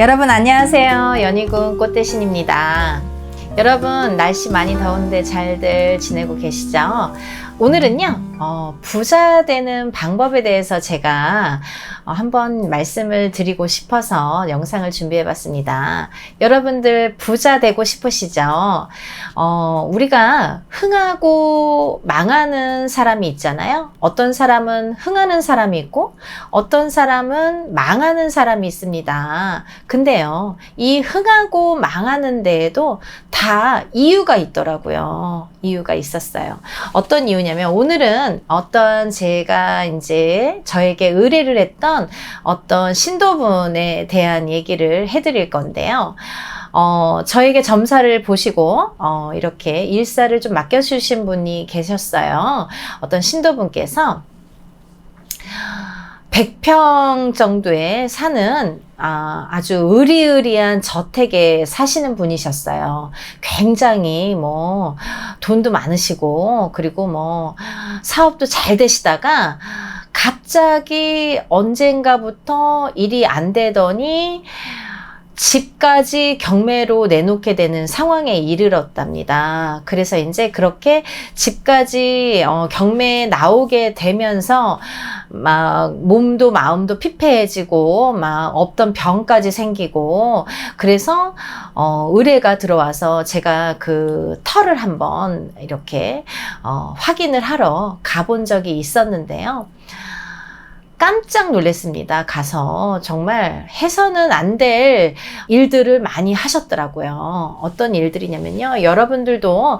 여러분 안녕하세요. 연희군 꽃대신입니다. 여러분 날씨 많이 더운데 잘들 지내고 계시죠? 오늘은요 부자 되는 방법에 대해서 제가 한번 말씀을 드리고 싶어서 영상을 준비해 봤습니다. 여러분들 부자 되고 싶으시죠? 우리가 흥하고 망하는 사람이 있잖아요. 어떤 사람은 흥하는 사람이 있고 어떤 사람은 망하는 사람이 있습니다. 근데요, 이 흥하고 망하는 데에도 다 이유가 있더라고요. 이유가 있었어요. 어떤 이유냐면, 오늘은 어떤 제가 이제 저에게 의뢰를 했던 어떤 신도분에 대한 얘기를 해드릴 건데요. 저에게 점사를 보시고 이렇게 일사를 좀 맡겨주신 분이 계셨어요. 어떤 신도분께서 100평 정도에 사는 아주 으리으리한 저택에 사시는 분이셨어요. 굉장히 돈도 많으시고, 그리고 사업도 잘 되시다가 갑자기 언젠가부터 일이 안 되더니 집까지 경매로 내놓게 되는 상황에 이르렀답니다. 그래서 이제 그렇게 집까지 경매에 나오게 되면서 막 몸도 마음도 피폐해지고 막 없던 병까지 생기고, 그래서 의뢰가 들어와서 제가 그 터를 한번 이렇게 확인을 하러 가본 적이 있었는데요. 깜짝 놀랐습니다. 가서 정말 해서는 안 될 일들을 많이 하셨더라고요. 어떤 일들이냐면요, 여러분들도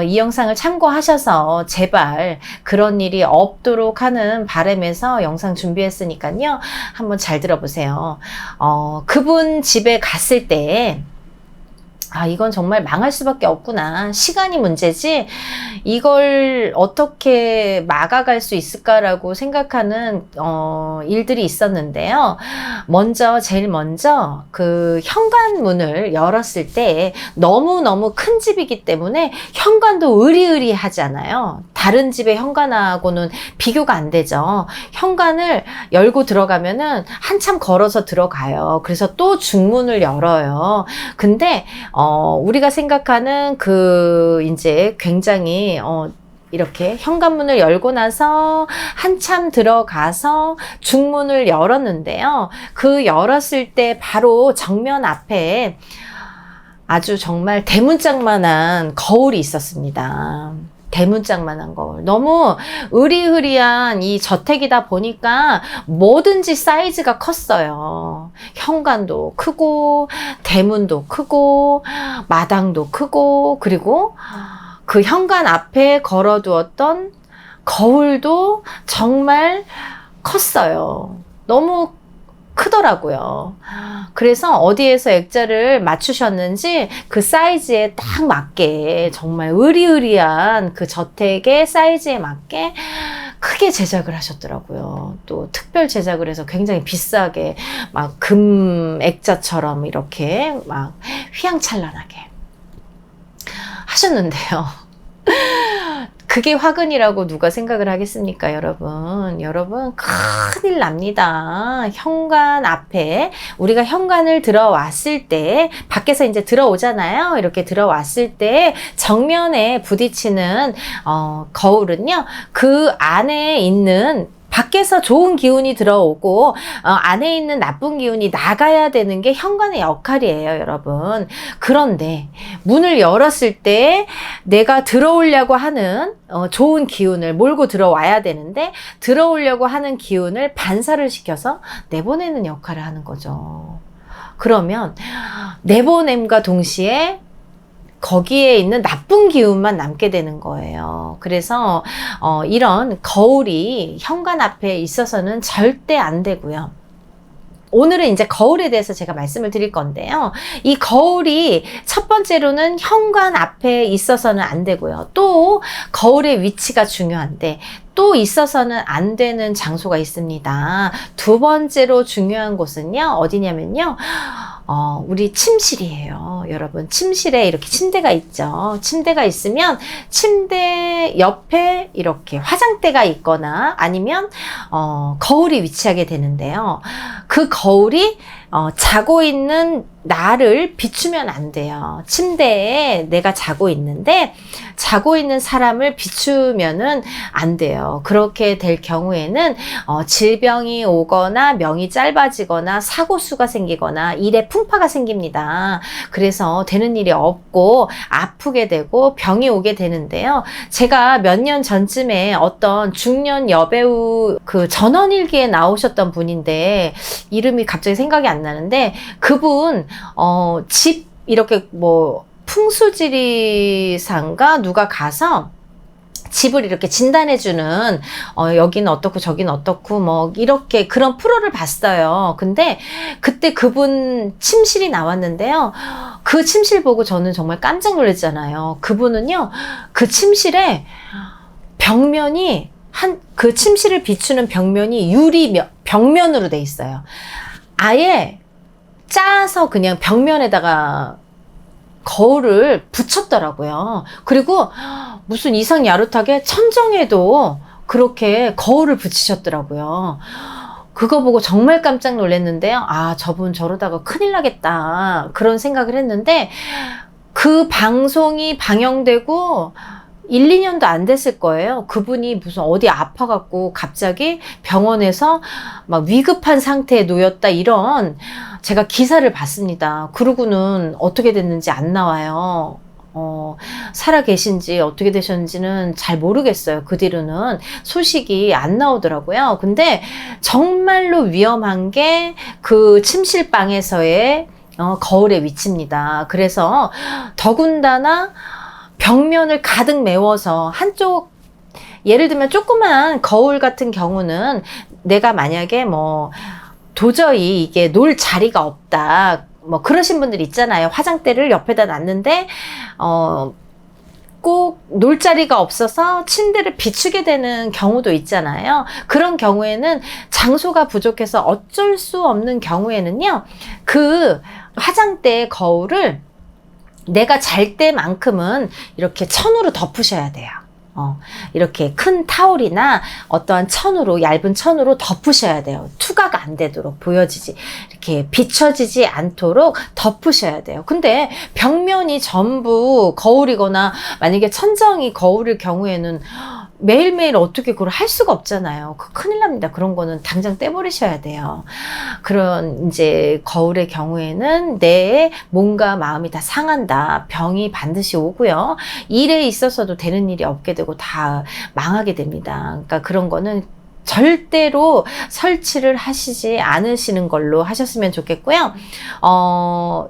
이 영상을 참고하셔서 제발 그런 일이 없도록 하는 바람에서 영상 준비했으니까요, 한번 잘 들어보세요. 그분 집에 갔을 때 이건 정말 망할 수밖에 없구나, 시간이 문제지 이걸 어떻게 막아갈 수 있을까라고 생각하는 일들이 있었는데요. 제일 먼저 그 현관문을 열었을 때 너무너무 큰 집이기 때문에 현관도 으리으리하잖아요. 다른 집의 현관하고는 비교가 안 되죠. 현관을 열고 들어가면은 한참 걸어서 들어가요. 그래서 또 중문을 열어요. 근데 우리가 생각하는 이제 굉장히 이렇게 현관문을 열고 나서 한참 들어가서 중문을 열었는데요. 그 열었을 때 바로 정면 앞에 아주 정말 대문짝만한 거울이 있었습니다. 대문짝만한 거울. 너무 으리으리한 이 저택이다 보니까 뭐든지 사이즈가 컸어요. 현관도 크고 대문도 크고 마당도 크고, 그리고 그 현관 앞에 걸어두었던 거울도 정말 컸어요. 너무 크더라고요. 그래서 어디에서 액자를 맞추셨는지 그 사이즈에 딱 맞게, 정말 으리으리한 그 저택의 사이즈에 맞게 크게 제작을 하셨더라고요. 또 특별 제작을 해서 굉장히 비싸게 막 금 액자처럼 이렇게 막 휘황찬란하게 하셨는데요. 그게 화근이라고 누가 생각을 하겠습니까, 여러분? 여러분, 큰일 납니다. 현관 앞에, 우리가 현관을 들어왔을 때, 밖에서 이제 들어오잖아요. 이렇게 들어왔을 때 정면에 부딪히는 거울은요, 그 안에 있는, 밖에서 좋은 기운이 들어오고 안에 있는 나쁜 기운이 나가야 되는 게 현관의 역할이에요, 여러분. 그런데 문을 열었을 때 내가 들어오려고 하는 좋은 기운을 몰고 들어와야 되는데, 들어오려고 하는 기운을 반사를 시켜서 내보내는 역할을 하는 거죠. 그러면 내보냄과 동시에 거기에 있는 나쁜 기운만 남게 되는 거예요. 그래서 이런 거울이 현관 앞에 있어서는 절대 안 되고요. 오늘은 이제 거울에 대해서 제가 말씀을 드릴 건데요. 이 거울이 첫 번째로는 현관 앞에 있어서는 안 되고요. 또 거울의 위치가 중요한데, 또 있어서는 안 되는 장소가 있습니다. 두 번째로 중요한 곳은요, 어디냐면요, 우리 침실이에요. 여러분, 침실에 이렇게 침대가 있죠. 침대가 있으면 침대 옆에 이렇게 화장대가 있거나 아니면 거울이 위치하게 되는데요. 그 거울이 자고 있는 나를 비추면 안 돼요. 침대에 내가 자고 있는데 자고 있는 사람을 비추면은 안 돼요. 그렇게 될 경우에는 질병이 오거나 명이 짧아지거나 사고수가 생기거나 일에 풍파가 생깁니다. 그래서 되는 일이 없고 아프게 되고 병이 오게 되는데요. 제가 몇 년 전쯤에 어떤 중년 여배우 그 전원일기에 나오셨던 분인데 이름이 갑자기 생각이 안 나는데 그분 집 이렇게 뭐 풍수지리상가 누가 가서 집을 이렇게 진단해주는 여기는 어떻고 저기는 어떻고 뭐 이렇게 그런 프로를 봤어요. 근데 그때 그분 침실이 나왔는데요. 그 침실 보고 저는 정말 깜짝 놀랐잖아요. 그분은요, 그 침실에 벽면이 그 침실을 비추는 벽면이 유리 벽면으로 돼 있어요. 아예 짜서 그냥 벽면에다가 거울을 붙였더라고요. 그리고 무슨 이상 야릇하게 천정에도 그렇게 거울을 붙이셨더라고요. 그거 보고 정말 깜짝 놀랐는데요. 아, 저분 저러다가 큰일 나겠다. 그런 생각을 했는데 그 방송이 방영되고 1, 2년도 안 됐을 거예요. 그분이 무슨 어디 아파갖고 갑자기 병원에서 막 위급한 상태에 놓였다 이런 제가 기사를 봤습니다. 그러고는 어떻게 됐는지 안 나와요. 살아 계신지 어떻게 되셨는지는 잘 모르겠어요. 그 뒤로는 소식이 안 나오더라고요. 근데 정말로 위험한 게 그 침실방에서의 거울의 위치입니다. 그래서 더군다나 벽면을 가득 메워서 한쪽 예를 들면 조그만 거울 같은 경우는 내가 만약에 뭐 도저히 이게 놓을 자리가 없다 뭐 그러신 분들 있잖아요. 화장대를 옆에다 놨는데 꼭 놓을 자리가 없어서 침대를 비추게 되는 경우도 있잖아요. 그런 경우에는 장소가 부족해서 어쩔 수 없는 경우에는요, 그 화장대 거울을 내가 잘 때만큼은 이렇게 천으로 덮으셔야 돼요. 이렇게 큰 타올이나 어떠한 천으로, 얇은 천으로 덮으셔야 돼요. 투과가 안 되도록 보여지지, 이렇게 비춰지지 않도록 덮으셔야 돼요. 근데 벽면이 전부 거울이거나 만약에 천정이 거울일 경우에는 매일매일 어떻게 그걸 할 수가 없잖아요. 큰일 납니다. 그런 거는 당장 떼버리셔야 돼요. 그런 이제 거울의 경우에는 내 몸과 마음이 다 상한다. 병이 반드시 오고요. 일에 있어서도 되는 일이 없게 되고 다 망하게 됩니다. 그러니까 그런 거는 절대로 설치를 하시지 않으시는 걸로 하셨으면 좋겠고요.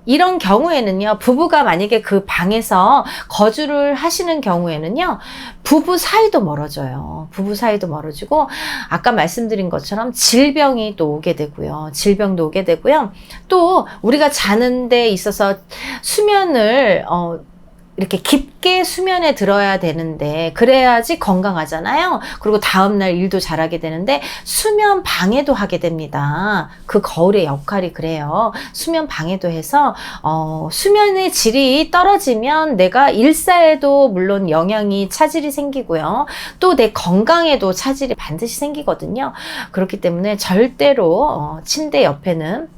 이런 경우에는요, 부부가 만약에 그 방에서 거주를 하시는 경우에는요, 부부 사이도 멀어져요. 부부 사이도 멀어지고, 아까 말씀드린 것처럼 질병이 또 오게 되고요. 질병도 오게 되고요. 또, 우리가 자는 데 있어서 수면을, 이렇게 깊게 수면에 들어야 되는데 그래야지 건강하잖아요. 그리고 다음날 일도 잘하게 되는데 수면 방해도 하게 됩니다. 그 거울의 역할이 그래요. 수면 방해도 해서 수면의 질이 떨어지면 내가 일사에도 물론 영향이 차질이 생기고요. 또 내 건강에도 차질이 반드시 생기거든요. 그렇기 때문에 절대로 침대 옆에는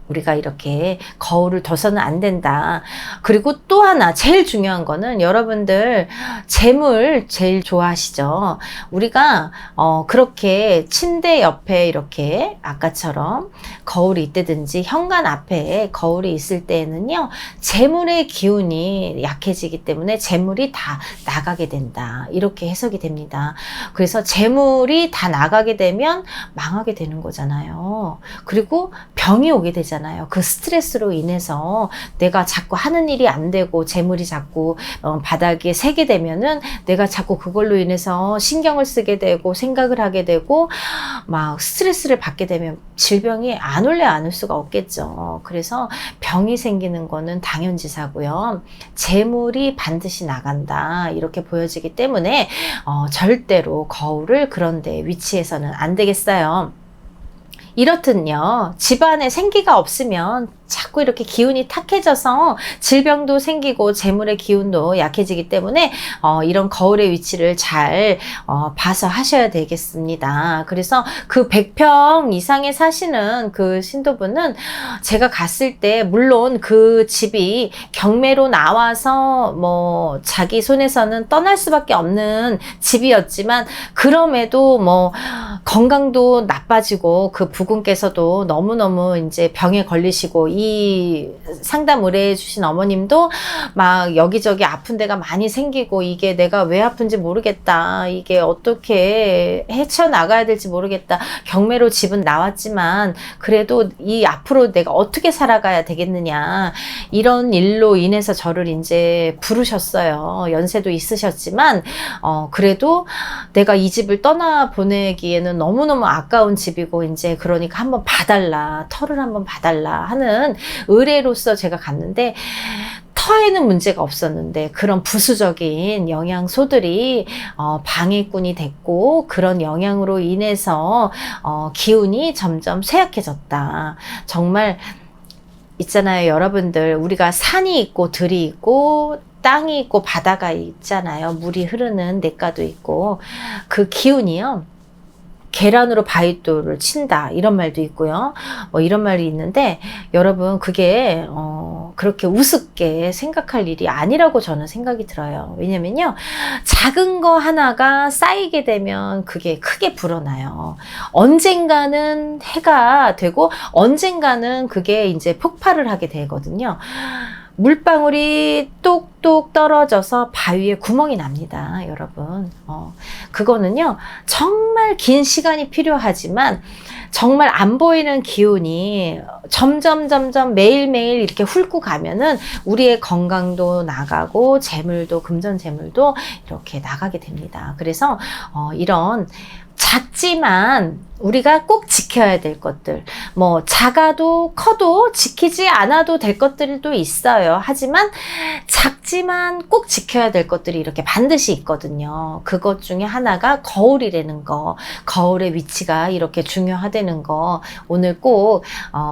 우리가 이렇게 거울을 둬서는 안 된다. 그리고 또 하나 제일 중요한 거는 여러분들 재물 제일 좋아하시죠. 우리가 그렇게 침대 옆에 이렇게 아까처럼 거울이 있다든지 현관 앞에 거울이 있을 때에는요, 재물의 기운이 약해지기 때문에 재물이 다 나가게 된다. 이렇게 해석이 됩니다. 그래서 재물이 다 나가게 되면 망하게 되는 거잖아요. 그리고 병이 오게 되잖아요. 그 스트레스로 인해서 내가 자꾸 하는 일이 안 되고 재물이 자꾸 바닥에 새게 되면은 내가 자꾸 그걸로 인해서 신경을 쓰게 되고 생각을 하게 되고 막 스트레스를 받게 되면 질병이 안 올래 안 올 수가 없겠죠. 그래서 병이 생기는 거는 당연지사고요. 재물이 반드시 나간다 이렇게 보여지기 때문에 절대로 거울을 그런 데 위치해서는 안 되겠어요. 이렇듯요, 집안에 생기가 없으면 자꾸 이렇게 기운이 탁해져서 질병도 생기고 재물의 기운도 약해지기 때문에 이런 거울의 위치를 잘 봐서 하셔야 되겠습니다. 그래서 그 100평 이상에 사시는 그 신도분은 제가 갔을 때 물론 그 집이 경매로 나와서 뭐 자기 손에서는 떠날 수밖에 없는 집이었지만 그럼에도 뭐 건강도 나빠지고 그 부군께서도 너무너무 이제 병에 걸리시고 이 상담 의뢰해 주신 어머님도 막 여기저기 아픈 데가 많이 생기고 이게 내가 왜 아픈지 모르겠다. 이게 어떻게 헤쳐나가야 될지 모르겠다. 경매로 집은 나왔지만 그래도 이 앞으로 내가 어떻게 살아가야 되겠느냐. 이런 일로 인해서 저를 이제 부르셨어요. 연세도 있으셨지만 그래도 내가 이 집을 떠나 보내기에는 너무너무 아까운 집이고 이제 그러니까 한번 봐달라. 터를 한번 봐달라 하는 의뢰로서 제가 갔는데 터에는 문제가 없었는데 그런 부수적인 영양소들이 방해꾼이 됐고 그런 영향으로 인해서 기운이 점점 쇠약해졌다. 정말 있잖아요, 여러분들. 우리가 산이 있고 들이 있고 땅이 있고 바다가 있잖아요. 물이 흐르는 냇가도 있고 그 기운이요. 계란으로 바위돌을 친다 이런 말도 있고요. 뭐 이런 말이 있는데 여러분 그게 그렇게 우습게 생각할 일이 아니라고 저는 생각이 들어요. 왜냐면요 작은 거 하나가 쌓이게 되면 그게 크게 불어나요. 언젠가는 해가 되고 언젠가는 그게 이제 폭발을 하게 되거든요. 물방울이 똑똑 떨어져서 바위에 구멍이 납니다, 여러분. 그거는요, 정말 긴 시간이 필요하지만, 정말 안 보이는 기운이 점점 매일매일 이렇게 훑고 가면은 우리의 건강도 나가고, 재물도, 금전재물도 이렇게 나가게 됩니다. 그래서, 이런 작지만 우리가 꼭 지켜야 될 것들, 뭐 작아도 커도 지키지 않아도 될 것들도 있어요. 하지만 작지만 꼭 지켜야 될 것들이 이렇게 반드시 있거든요. 그것 중에 하나가 거울이라는 거, 거울의 위치가 이렇게 중요하다는 거 오늘 꼭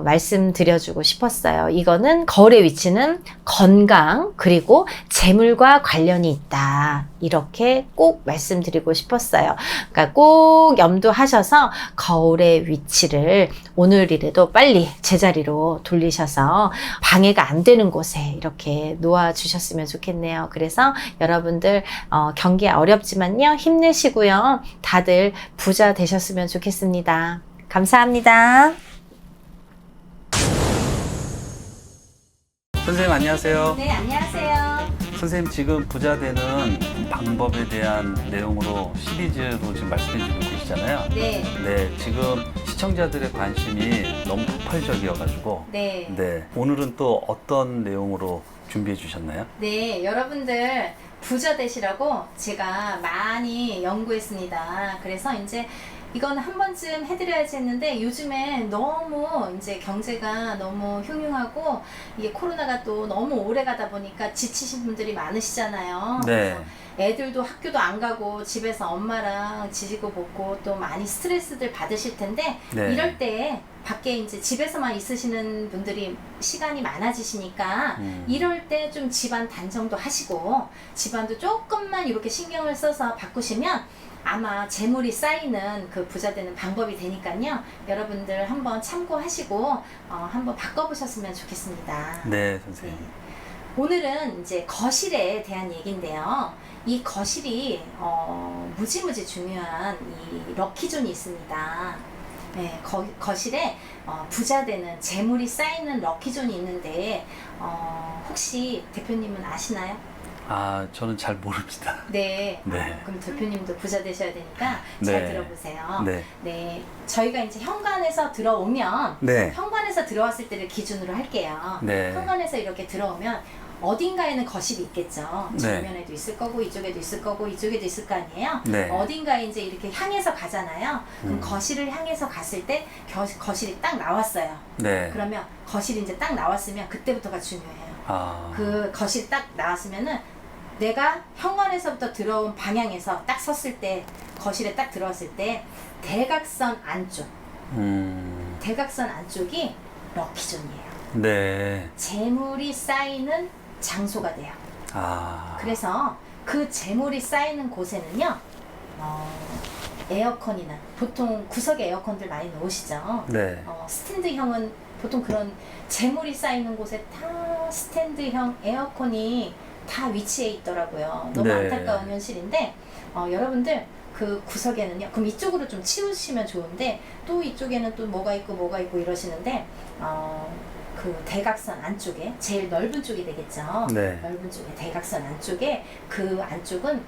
말씀드려주고 싶었어요. 이거는 거울의 위치는 건강 그리고 재물과 관련이 있다. 이렇게 꼭 말씀드리고 싶었어요. 그러니까 꼭 염두하셔서 거울의 위치를 오늘이라도 빨리 제자리로 돌리셔서 방해가 안 되는 곳에 이렇게 놓아주셨으면 좋겠네요. 그래서 여러분들 경기 어렵지만요. 힘내시고요. 다들 부자 되셨으면 좋겠습니다. 감사합니다. 선생님 안녕하세요. 네, 안녕하세요. 선생님 지금 부자 되는 방법에 대한 내용으로 시리즈로 지금 말씀해 주고 계시잖아요. 네. 네, 지금 시청자들의 관심이 너무 폭발적이어가지고 네. 오늘은 또 어떤 내용으로 준비해 주셨나요? 네, 여러분들 부자 되시라고 제가 많이 연구했습니다. 그래서 이제 이건 한 번쯤 해드려야지 했는데 요즘에 너무 이제 경제가 너무 흉흉하고 이게 코로나가 또 너무 오래 가다 보니까 지치신 분들이 많으시잖아요. 네. 애들도 학교도 안 가고 집에서 엄마랑 지지고 볶고 또 많이 스트레스들 받으실 텐데 네. 이럴 때 밖에 이제 집에서만 있으시는 분들이 시간이 많아지시니까 이럴 때 좀 집안 단정도 하시고 집안도 조금만 이렇게 신경을 써서 바꾸시면 아마 재물이 쌓이는 그 부자 되는 방법이 되니까요. 여러분들 한번 참고하시고 한번 바꿔보셨으면 좋겠습니다. 네, 선생님. 네. 오늘은 이제 거실에 대한 얘기인데요. 이 거실이 무지무지 중요한 이 럭키존이 있습니다. 네, 거실에 부자 되는 재물이 쌓이는 럭키존이 있는데 혹시 대표님은 아시나요? 아, 저는 잘 모릅니다. 네. 네. 그럼 대표님도 부자 되셔야 되니까 잘 네. 들어보세요. 네. 네. 저희가 이제 현관에서 들어오면 네. 현관에서 들어왔을 때를 기준으로 할게요. 네. 현관에서 이렇게 들어오면 어딘가에는 거실이 있겠죠. 네. 정면에도 있을 거고 이쪽에도 있을 거고 이쪽에도 있을 거 아니에요. 네. 어딘가에 이제 이렇게 향해서 가잖아요. 그럼 거실을 향해서 갔을 때 거실이 딱 나왔어요. 네. 그러면 거실이 이제 딱 나왔으면 그때부터가 중요해요. 아. 그 거실이 딱 나왔으면은 내가 현관에서부터 들어온 방향에서 딱 섰을 때 거실에 딱 들어왔을 때 대각선 안쪽 대각선 안쪽이 럭키존이에요. 네. 재물이 쌓이는 장소가 돼요. 아. 그래서 그 재물이 쌓이는 곳에는요, 에어컨이나 보통 구석에 에어컨들 많이 놓으시죠. 네. 스탠드형은 보통 그런 재물이 쌓이는 곳에 다 스탠드형 에어컨이 다 위치해 있더라고요. 너무 네. 안타까운 현실인데 여러분들 그 구석에는요. 그럼 이쪽으로 좀 치우시면 좋은데 또 이쪽에는 또 뭐가 있고 이러시는데 그 대각선 안쪽에 제일 넓은 쪽이 되겠죠. 네. 넓은 쪽에 대각선 안쪽에 그 안쪽은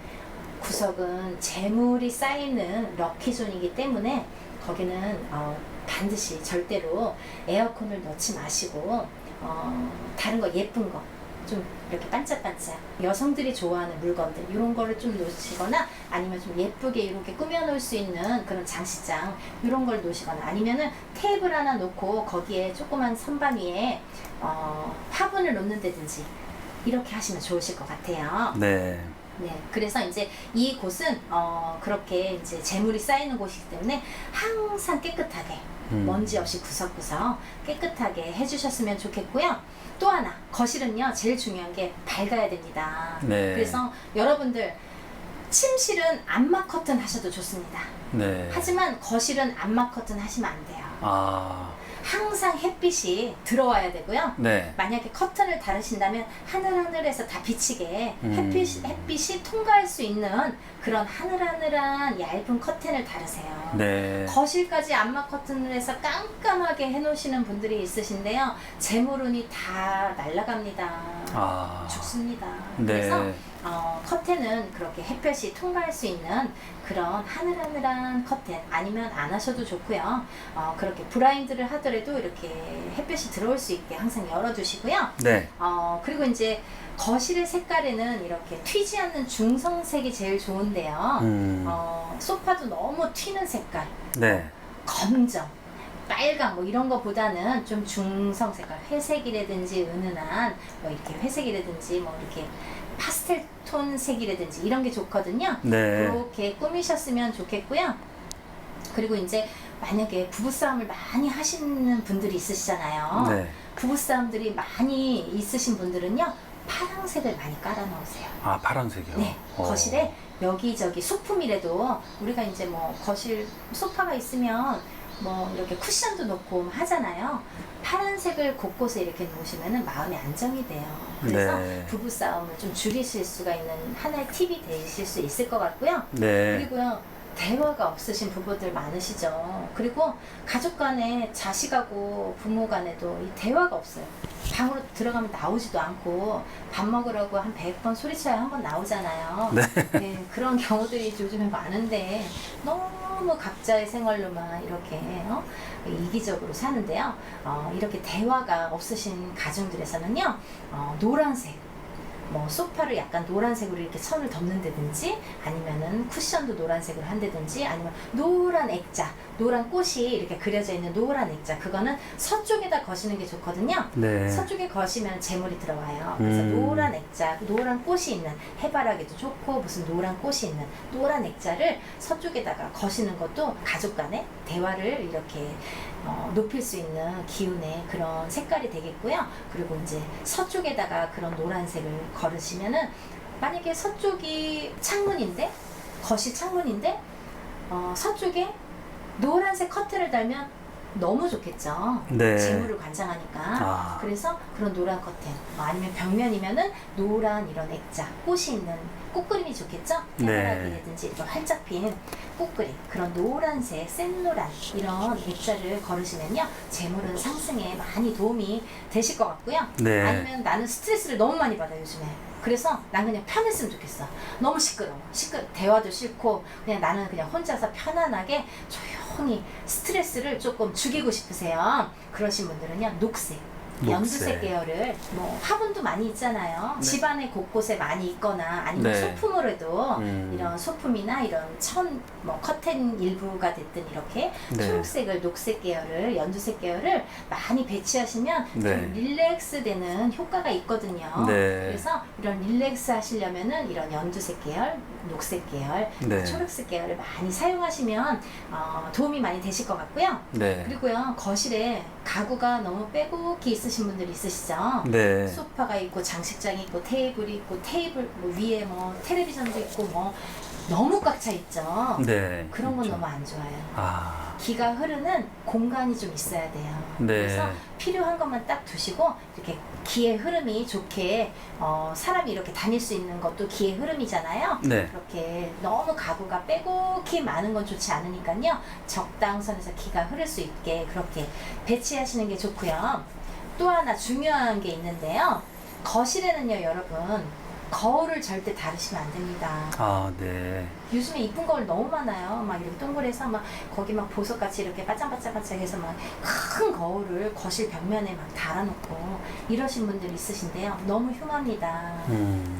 구석은 재물이 쌓이는 럭키존이기 때문에 거기는 반드시 절대로 에어컨을 넣지 마시고 다른 거 예쁜 거 좀 이렇게 반짝반짝 여성들이 좋아하는 물건들 이런 거를 좀 놓으시거나 아니면 좀 예쁘게 이렇게 꾸며 놓을 수 있는 그런 장식장 이런 걸 놓으시거나 아니면은 테이블 하나 놓고 거기에 조그만 선반 위에 화분을 놓는다든지 이렇게 하시면 좋으실 것 같아요. 네. 네, 그래서 이제 이 곳은 그렇게 이제 재물이 쌓이는 곳이기 때문에 항상 깨끗하게 먼지 없이 구석구석 깨끗하게 해주셨으면 좋겠고요. 또 하나 거실은요 제일 중요한 게 밝아야 됩니다. 네. 그래서 여러분들 침실은 암막 커튼 하셔도 좋습니다. 네. 하지만 거실은 암막 커튼 하시면 안 돼요. 아. 항상 햇빛이 들어와야 되고요. 네. 만약에 커튼을 달으신다면 하늘하늘에서 다 비치게 햇빛이 통과할 수 있는 그런 하늘하늘한 얇은 커튼을 달으세요. 네. 거실까지 암막 커튼을 해서 깜깜하게 해놓으시는 분들이 있으신데요. 재물운이 다 날아갑니다. 아. 죽습니다. 네. 그래서 커튼은 그렇게 햇볕이 통과할 수 있는 그런 하늘하늘한 커튼 아니면 안 하셔도 좋고요. 그렇게 블라인드를 하더라도 이렇게 햇볕이 들어올 수 있게 항상 열어두시고요. 네. 그리고 이제 거실의 색깔에는 이렇게 튀지 않는 중성색이 제일 좋은데요. 소파도 너무 튀는 색깔, 네. 검정, 빨강 뭐 이런 거보다는 좀 중성 색깔, 회색이라든지 은은한 뭐 이렇게 회색이라든지 뭐 이렇게 파스텔 톤 색이라든지 이런 게 좋거든요. 네. 그렇게 꾸미셨으면 좋겠고요. 그리고 이제 만약에 부부싸움을 많이 하시는 분들이 있으시잖아요. 네. 부부싸움들이 많이 있으신 분들은요. 파란색을 많이 깔아 놓으세요. 아, 파란색이요? 네. 거실에 여기저기 소품이라도 우리가 이제 뭐 거실 소파가 있으면 뭐 이렇게 쿠션도 놓고 하잖아요. 파란색을 곳곳에 이렇게 놓으시면 마음의 안정이 돼요. 그래서 네. 부부싸움을 좀 줄이실 수가 있는 하나의 팁이 되실 수 있을 것 같고요. 네. 그리고요. 대화가 없으신 부부들 많으시죠. 그리고 가족 간에 자식하고 부모 간에도 이 대화가 없어요. 방으로 들어가면 나오지도 않고 밥 먹으라고 한 100번 소리쳐야 한 번 나오잖아요. 네, 그런 경우들이 요즘에 많은데 너무 각자의 생활로만 이렇게 이기적으로 사는데요. 이렇게 대화가 없으신 가정들에서는요. 노란색 뭐 소파를 약간 노란색으로 이렇게 선을 덮는다든지 아니면은 쿠션도 노란색으로 한다든지 아니면 노란 액자, 노란 꽃이 이렇게 그려져 있는 노란 액자 그거는 서쪽에다 거시는 게 좋거든요. 네. 서쪽에 거시면 재물이 들어와요. 그래서 노란 액자, 노란 꽃이 있는 해바라기도 좋고 무슨 노란 꽃이 있는 노란 액자를 서쪽에다가 거시는 것도 가족 간의 대화를 이렇게 높일 수 있는 기운의 그런 색깔이 되겠고요. 그리고 이제 서쪽에다가 그런 노란색을 걸으시면은 만약에 서쪽이 창문인데 거실 창문인데 서쪽에 노란색 커튼을 달면 너무 좋겠죠. 네. 재물을 관장하니까. 그래서 그런 노란 커튼 아니면 벽면이면은 노란 이런 액자 꽃이 있는 꽃그림이 좋겠죠. 해바라기라든지 또 활짝 핀 꽃그림 그런 노란색 센노란 이런 액자를 걸으시면요 재물은 상승에 많이 도움이 되실 것 같고요. 네. 아니면 나는 스트레스를 너무 많이 받아요 요즘에. 그래서 난 그냥 편했으면 좋겠어. 너무 대화도 싫고 그냥 나는 그냥 혼자서 편안하게 조용히 스트레스를 조금 죽이고 싶으세요. 그러신 분들은요 녹색 연두색 계열을 뭐 화분도 많이 있잖아요. 네. 집안에 곳곳에 많이 있거나 아니면 네. 소품으로 해도 이런 소품이나 이런 뭐 커튼 일부가 됐든 이렇게 네. 초록색을 녹색 계열을 연두색 계열을 많이 배치하시면 네. 좀 릴렉스 되는 효과가 있거든요. 네. 그래서 이런 릴렉스 하시려면은 이런 연두색 계열, 녹색 계열, 네. 초록색 계열을 많이 사용하시면 도움이 많이 되실 것 같고요. 네. 그리고요 거실에 가구가 너무 빼곡히 있으신 있으신 분들 있으시죠? 네. 소파가 있고 장식장이 있고 테이블이 있고 테이블 뭐 위에 뭐 텔레비전도 있고 뭐 너무 꽉 차 있죠. 네. 그런 건 그렇죠. 너무 안 좋아요. 아. 기가 흐르는 공간이 좀 있어야 돼요. 네. 그래서 필요한 것만 딱 두시고 이렇게 기의 흐름이 좋게 사람이 이렇게 다닐 수 있는 것도 기의 흐름이잖아요. 네. 그렇게 너무 가구가 빼곡히 많은 건 좋지 않으니까요. 적당선에서 기가 흐를 수 있게 그렇게 배치하시는 게 좋고요. 또 하나 중요한 게 있는데요. 거실에는요, 여러분, 거울을 절대 다루시면 안 됩니다. 아, 네. 요즘에 이쁜 거울 너무 많아요. 막 이렇게 동그래서 막 거기 막 보석같이 이렇게 바짝바짝바짝해서 막 큰 거울을 거실 벽면에 막 달아놓고 이러신 분들 있으신데요. 너무 흉합니다.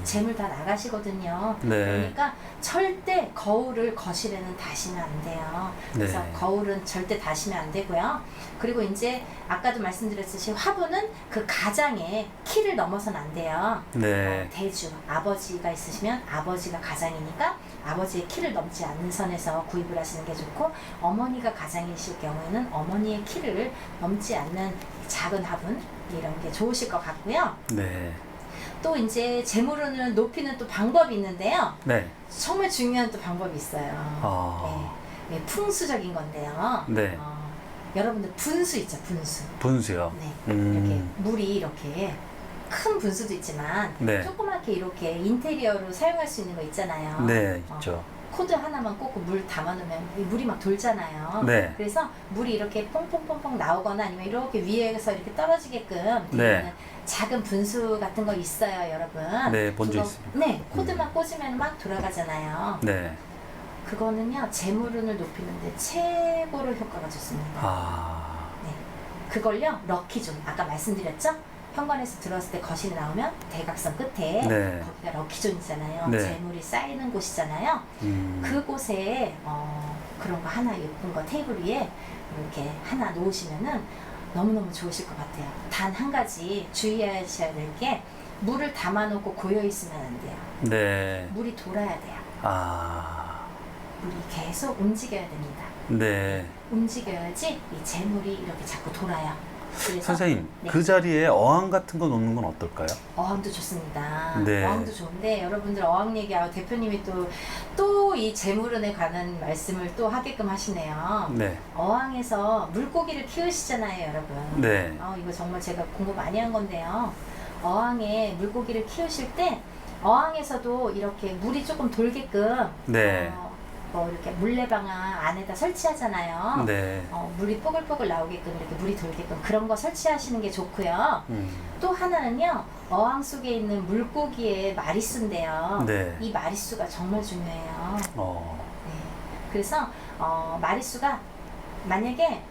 재물 다 나가시거든요. 네. 그러니까 절대 거울을 거실에는 다시면 안 돼요. 그래서 네. 거울은 절대 다시면 안 되고요. 그리고 이제 아까도 말씀드렸듯이 화분은 그 가장의 키를 넘어서는 안 돼요. 네. 대주, 아버지가 있으시면 아버지가 가장이니까 아버지의 키를 넘지 않는 선에서 구입을 하시는 게 좋고, 어머니가 가장이실 경우에는 어머니의 키를 넘지 않는 작은 화분 이런 게 좋으실 것 같고요. 네. 또 이제 재물운을 높이는 또 방법이 있는데요. 네. 정말 중요한 또 방법이 있어요. 아. 네, 네, 풍수적인 건데요. 네. 여러분들 분수 있죠, 분수. 분수요. 네, 이렇게 물이 이렇게 큰 분수도 있지만 네. 조그맣게 이렇게 인테리어로 사용할 수 있는 거 있잖아요. 네, 있죠. 코드 하나만 꽂고 물 담아놓으면 이 물이 막 돌잖아요. 네. 그래서 물이 이렇게 뽕뽕뽕뽕 나오거나 아니면 이렇게 위에서 이렇게 떨어지게끔 되는 네. 작은 분수 같은 거 있어요, 여러분. 네, 본적 그거- 있습니다. 네, 코드만 꽂으면 막 돌아가잖아요. 네. 그거는요, 재물운을 높이는데 최고로 효과가 좋습니다. 아. 네. 그걸요, 럭키존. 아까 말씀드렸죠? 현관에서 들어왔을 때 거실에 나오면 대각선 끝에 네. 거기가 럭키존이잖아요. 네. 재물이 쌓이는 곳이잖아요. 그곳에 그런 거 하나 예쁜 거 테이블 위에 이렇게 하나 놓으시면은 너무너무 좋으실 것 같아요. 단 한 가지 주의하셔야 될 게 물을 담아놓고 고여 있으면 안 돼요. 네. 물이 돌아야 돼요. 아. 물이 계속 움직여야 됩니다. 네. 움직여야지 이 재물이 이렇게 자꾸 돌아요. 그래서 선생님, 네. 그 자리에 어항 같은 거 놓는 건 어떨까요? 어항도 좋습니다. 네. 어항도 좋은데 여러분들 어항 얘기하고 대표님이 또 이 재물운에 관한 말씀을 또 하게끔 하시네요. 네. 어항에서 물고기를 키우시잖아요, 여러분. 네. 이거 정말 제가 공부 많이 한 건데요. 어항에 물고기를 키우실 때 어항에서도 이렇게 물이 조금 돌게끔 네. 뭐 이렇게 물레방아 안에다 설치하잖아요. 네. 물이 뽀글뽀글 나오게끔 이렇게 물이 돌게끔 그런 거 설치하시는 게 좋고요. 음. 또 하나는요, 어항 속에 있는 물고기의 마리수인데요. 네. 이 마리수가 정말 중요해요. 네. 그래서 마리수가 만약에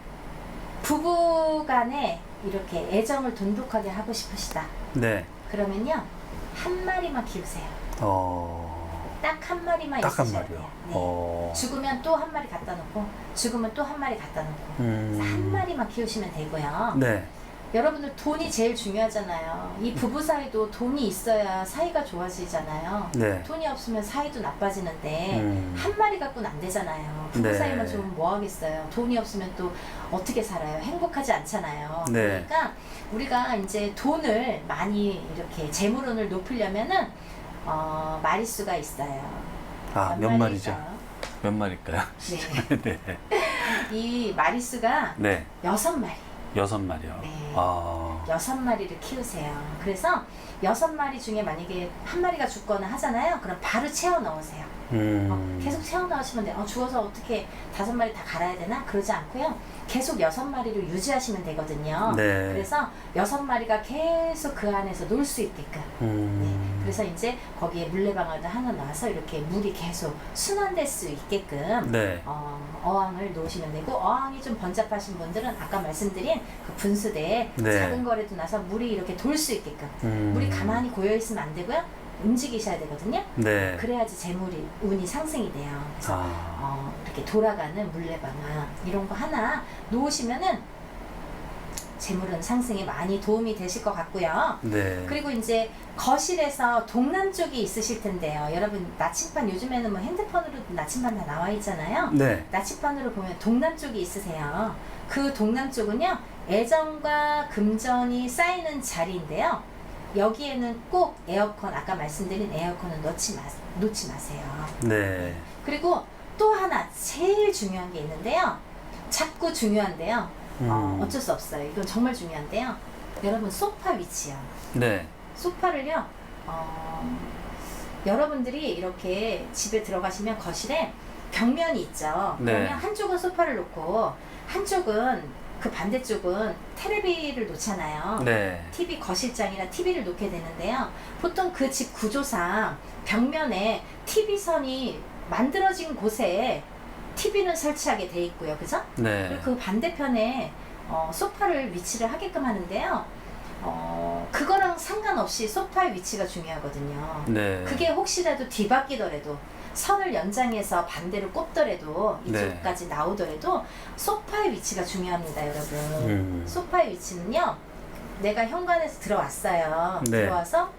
부부 간에 이렇게 애정을 돈독하게 하고 싶으시다. 네. 그러면요, 한 마리만 키우세요. 딱 한 마리만 딱 한 있으셔야 마리요. 돼요. 네. 죽으면 또 한 마리 갖다 놓고, 죽으면 또 한 마리 갖다 놓고, 그래서 한 마리만 키우시면 되고요. 네. 여러분들 돈이 제일 중요하잖아요. 이 부부 사이도 돈이 있어야 사이가 좋아지잖아요. 네. 돈이 없으면 사이도 나빠지는데 한 마리 갖고는 안 되잖아요. 부부 네. 사이만 좋으면 뭐 하겠어요. 돈이 없으면 또 어떻게 살아요. 행복하지 않잖아요. 네. 그러니까 우리가 이제 돈을 많이 이렇게 재물운을 높이려면은 마리수가 있어요. 아, 몇 마리죠? 마리일까요? 몇 마리일까요? 네. 네. 이 마리수가 네. 6마리. 6마리요. 네. 아. 6마리를 키우세요. 그래서 6마리 중에 만약에 한 마리가 죽거나 하잖아요. 그럼 바로 채워 넣으세요. 계속 채워 넣으시면 돼요. 죽어서 어떻게 5마리 다 갈아야 되나? 그러지 않고요. 계속 6마리를 유지하시면 되거든요. 네. 그래서 6마리가 계속 그 안에서 놀 수 있게끔. 네. 그래서 이제 거기에 물레방아도 하나 놔서 이렇게 물이 계속 순환될 수 있게끔 네. 어항을 놓으시면 되고, 어항이 좀 번잡하신 분들은 아까 말씀드린 그 분수대에 네. 작은 거라도 놔서 물이 이렇게 돌 수 있게끔. 물이 가만히 고여 있으면 안 되고요. 움직이셔야 되거든요. 네. 그래야지 재물이 운이 상승이 돼요. 그래서 이렇게 돌아가는 물레방아 이런 거 하나 놓으시면은 재물은 상승에 많이 도움이 되실 것 같고요. 네. 그리고 이제 거실에서 동남쪽이 있으실 텐데요. 여러분 나침반 요즘에는 뭐 핸드폰으로 나침반 다 나와 있잖아요. 네. 나침반으로 보면 동남쪽이 있으세요. 그 동남쪽은요, 애정과 금전이 쌓이는 자리인데요. 여기에는 꼭 에어컨, 아까 말씀드린 에어컨은 놓지 마세요. 네. 그리고 또 하나 제일 중요한 게 있는데요. 자꾸 중요한데요. 어쩔 수 없어요. 이건 정말 중요한데요. 여러분, 소파 위치요. 네. 소파를요, 여러분들이 이렇게 집에 들어가시면 거실에 벽면이 있죠. 네. 그러면 한쪽은 소파를 놓고 한쪽은 그 반대쪽은 테레비를 놓잖아요. 네. TV 거실장이나 TV를 놓게 되는데요. 보통 그 집 구조상 벽면에 TV선이 만들어진 곳에 TV는 설치하게 돼 있고요. 그죠? 네. 그리고 그 반대편에 소파를 위치를 하게끔 하는데요. 그거랑 상관없이 소파의 위치가 중요하거든요. 네. 그게 혹시라도 뒤바뀌더라도 선을 연장해서 반대로 꼽더라도 네. 이쪽까지 나오더라도 소파의 위치가 중요합니다, 여러분. 소파의 위치는요, 내가 현관에서 들어왔어요. 네. 들어와서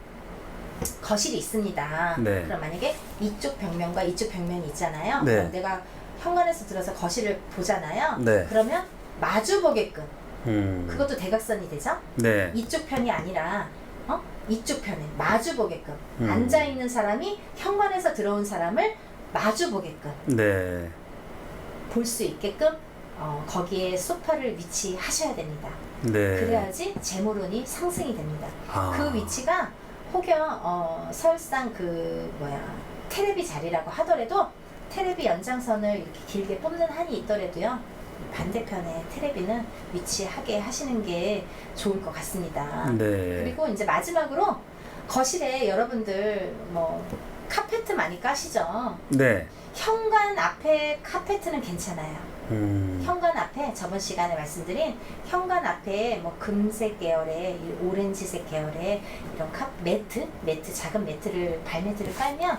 거실이 있습니다. 네. 그럼 만약에 이쪽 벽면과 이쪽 벽면이 있잖아요. 네. 그럼 내가 현관에서 들어서 거실을 보잖아요. 네. 그러면 마주 보게끔, 그것도 그것도 대각선이 되죠? 네. 이쪽 편이 아니라 이쪽 편에 마주 보게끔, 음. 앉아 있는 사람이 현관에서 들어온 사람을 마주 보게끔 네. 볼 수 있게끔 거기에 소파를 위치하셔야 됩니다. 네. 그래야지 재물운이 상승이 됩니다. 아. 그 위치가 혹여 설상 테레비 자리라고 하더라도 테레비 연장선을 이렇게 길게 뽑는 한이 있더라도요, 반대편에 테레비는 위치하게 하시는 게 좋을 것 같습니다. 네. 그리고 이제 마지막으로 거실에 여러분들 카페트 많이 까시죠? 네. 현관 앞에 카페트는 괜찮아요. 현관 앞에 저번 시간에 말씀드린 현관 앞에 금색 계열의 이 오렌지색 계열의 이런 매트 작은 매트를 발매트를 깔면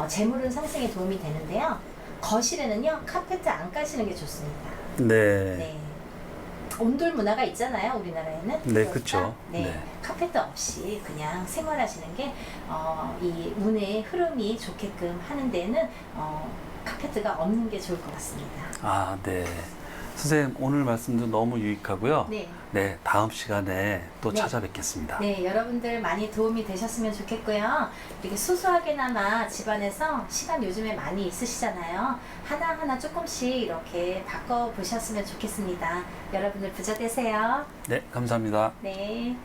재물운 상승에 도움이 되는데요. 거실에는요, 카페트 안 까시는 게 좋습니다. 네. 네. 온돌 문화가 있잖아요, 우리나라에는. 네, 그러니까, 그쵸. 네, 네. 카페트 없이 그냥 생활하시는 게 이 운의 흐름이 좋게끔 하는 데는 카페트가 없는 게 좋을 것 같습니다. 아, 네. 선생님, 오늘 말씀도 너무 유익하고요. 네. 네, 다음 시간에 또 네. 찾아뵙겠습니다. 네, 여러분들 많이 도움이 되셨으면 좋겠고요. 이렇게 소소하게나마 집안에서 시간 요즘에 많이 있으시잖아요. 하나하나 조금씩 이렇게 바꿔보셨으면 좋겠습니다. 여러분들 부자 되세요. 네, 감사합니다. 네.